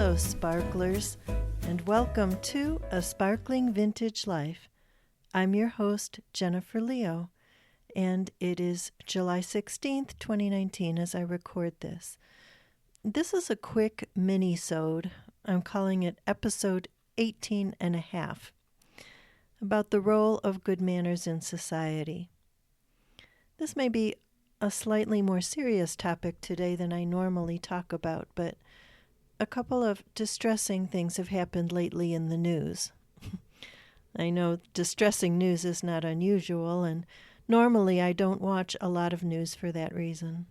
Hello, sparklers, and welcome to A Sparkling Vintage Life. I'm your host, Jennifer Leo, and it is July 16th, 2019 as I record this. This is a quick mini-sode. I'm calling it episode 18 and a half, about the role of good manners in society. This may be a slightly more serious topic today than I normally talk about, but a couple of distressing things have happened lately in the news. I know distressing news is not unusual, and normally I don't watch a lot of news for that reason.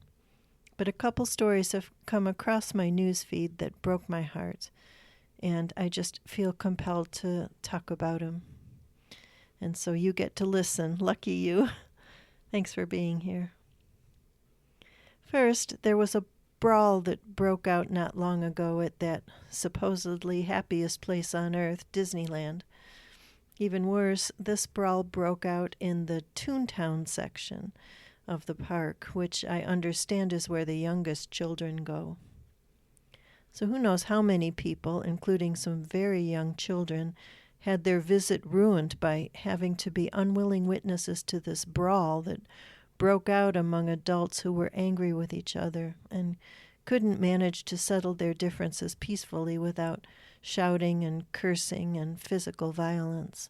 But a couple stories have come across my news feed that broke my heart, and I just feel compelled to talk about them. And so you get to listen. Lucky you. Thanks for being here. First, there was a brawl that broke out not long ago at that supposedly happiest place on earth, Disneyland. Even worse, this brawl broke out in the Toontown section of the park, which I understand is where the youngest children go. So who knows how many people, including some very young children, had their visit ruined by having to be unwilling witnesses to this brawl that broke out among adults who were angry with each other and couldn't manage to settle their differences peacefully without shouting and cursing and physical violence.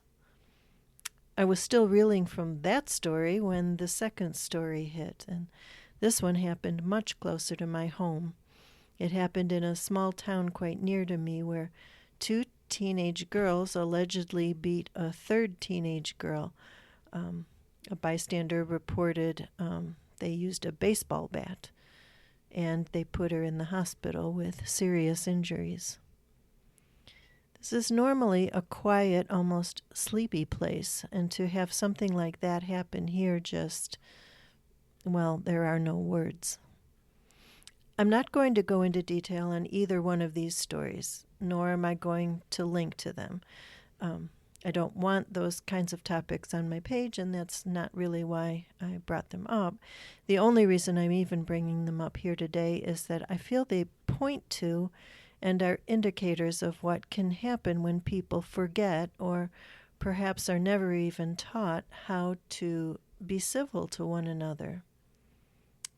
I was still reeling from that story when the second story hit, and this one happened much closer to my home. It happened in a small town quite near to me where two teenage girls allegedly beat a third teenage girl. A bystander reported they used a baseball bat, and they put her in the hospital with serious injuries. This is normally a quiet, almost sleepy place, and to have something like that happen here there are no words. I'm not going to go into detail on either one of these stories, nor am I going to link to them. I don't want those kinds of topics on my page, and that's not really why I brought them up. The only reason I'm even bringing them up here today is that I feel they point to and are indicators of what can happen when people forget or perhaps are never even taught how to be civil to one another.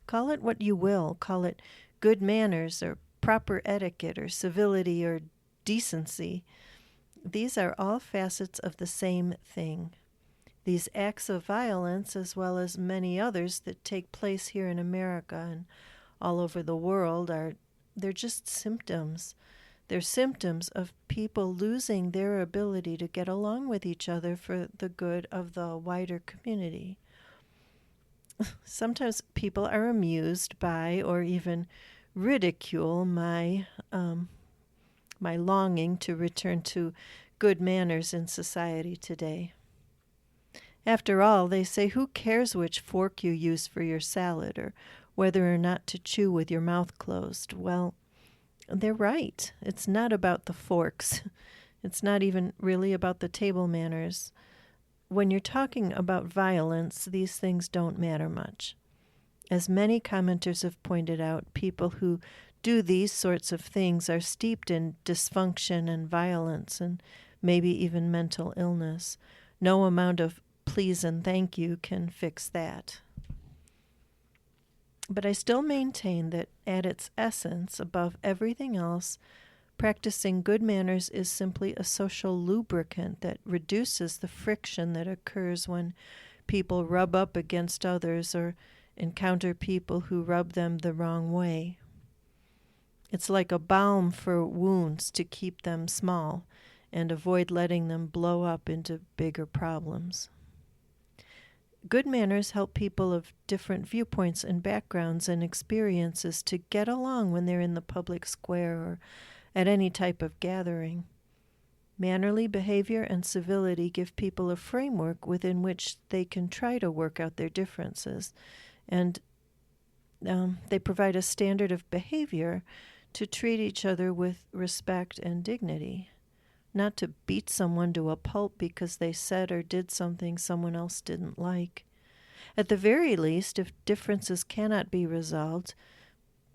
Call it what you will. Call it good manners or proper etiquette or civility or decency. These are all facets of the same thing. These acts of violence, as well as many others that take place here in America and all over the world, they're just symptoms. They're symptoms of people losing their ability to get along with each other for the good of the wider community. Sometimes people are amused by or even ridicule my longing to return to good manners in society today. After all, they say, who cares which fork you use for your salad or whether or not to chew with your mouth closed? Well, they're right. It's not about the forks. It's not even really about the table manners. When you're talking about violence, these things don't matter much. As many commenters have pointed out, people who do these sorts of things are steeped in dysfunction and violence and maybe even mental illness. No amount of please and thank you can fix that. But I still maintain that at its essence, above everything else, practicing good manners is simply a social lubricant that reduces the friction that occurs when people rub up against others or encounter people who rub them the wrong way. It's like a balm for wounds to keep them small and avoid letting them blow up into bigger problems. Good manners help people of different viewpoints and backgrounds and experiences to get along when they're in the public square or at any type of gathering. Mannerly behavior and civility give people a framework within which they can try to work out their differences, and they provide a standard of behavior to treat each other with respect and dignity, not to beat someone to a pulp because they said or did something someone else didn't like. At the very least, if differences cannot be resolved,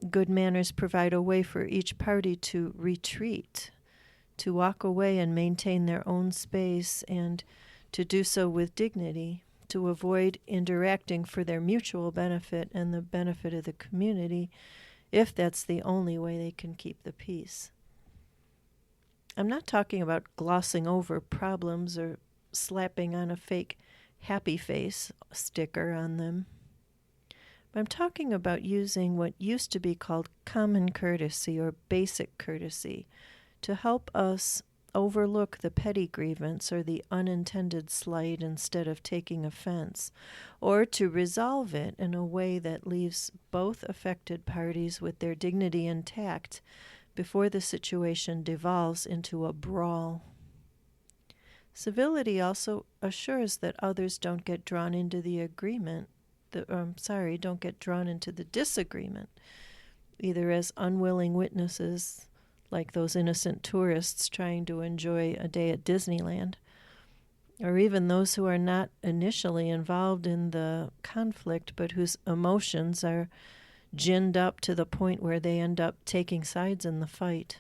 Good manners provide a way for each party to retreat, to walk away and maintain their own space, and to do so with dignity, to avoid interacting for their mutual benefit and the benefit of the community, if that's the only way they can keep the peace. I'm not talking about glossing over problems or slapping on a fake happy face sticker on them. I'm talking about using what used to be called common courtesy or basic courtesy to help us overlook the petty grievance or the unintended slight instead of taking offense, or to resolve it in a way that leaves both affected parties with their dignity intact before the situation devolves into a brawl. Civility also assures that others don't get drawn into the don't get drawn into the disagreement, either as unwilling witnesses, like those innocent tourists trying to enjoy a day at Disneyland, or even those who are not initially involved in the conflict but whose emotions are ginned up to the point where they end up taking sides in the fight.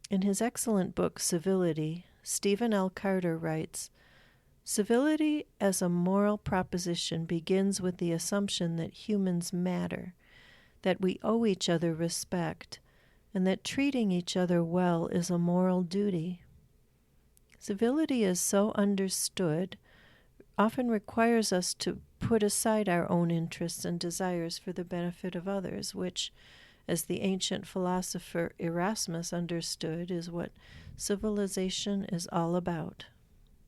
In his excellent book, Civility, Stephen L. Carter writes, "Civility as a moral proposition begins with the assumption that humans matter, that we owe each other respect, and that treating each other well is a moral duty. Civility is so understood often requires us to put aside our own interests and desires for the benefit of others, which, as the ancient philosopher Erasmus understood, is what civilization is all about.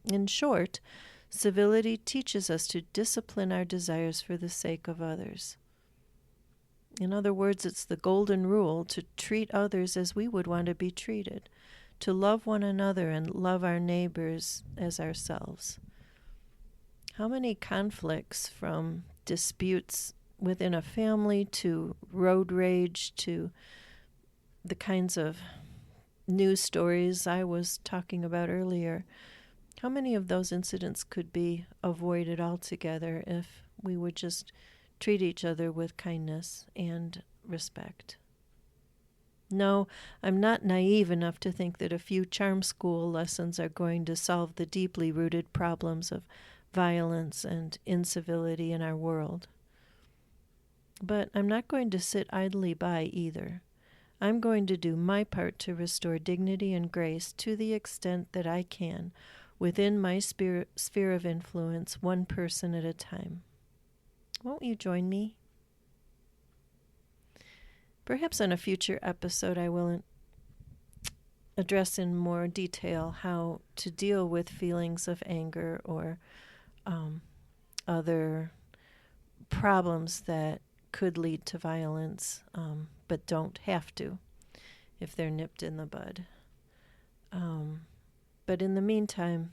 In short, civility teaches us to discipline our desires for the sake of others. In other words, it's the golden rule to treat others as we would want to be treated, to love one another and love our neighbors as ourselves." How many conflicts, from disputes within a family to road rage to the kinds of news stories I was talking about earlier, how many of those incidents could be avoided altogether if we would just treat each other with kindness and respect? No, I'm not naive enough to think that a few charm school lessons are going to solve the deeply rooted problems of violence and incivility in our world. But I'm not going to sit idly by either. I'm going to do my part to restore dignity and grace to the extent that I can within my sphere of influence, one person at a time. Won't you join me? Perhaps on a future episode I will address in more detail how to deal with feelings of anger or other problems that could lead to violence, but don't have to if they're nipped in the bud. But in the meantime,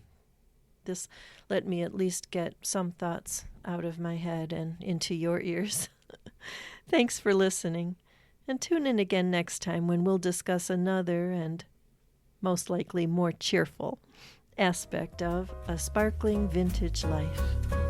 this let me at least get some thoughts out of my head and into your ears. Thanks for listening, and tune in again next time when we'll discuss another and most likely more cheerful aspect of a sparkling vintage life.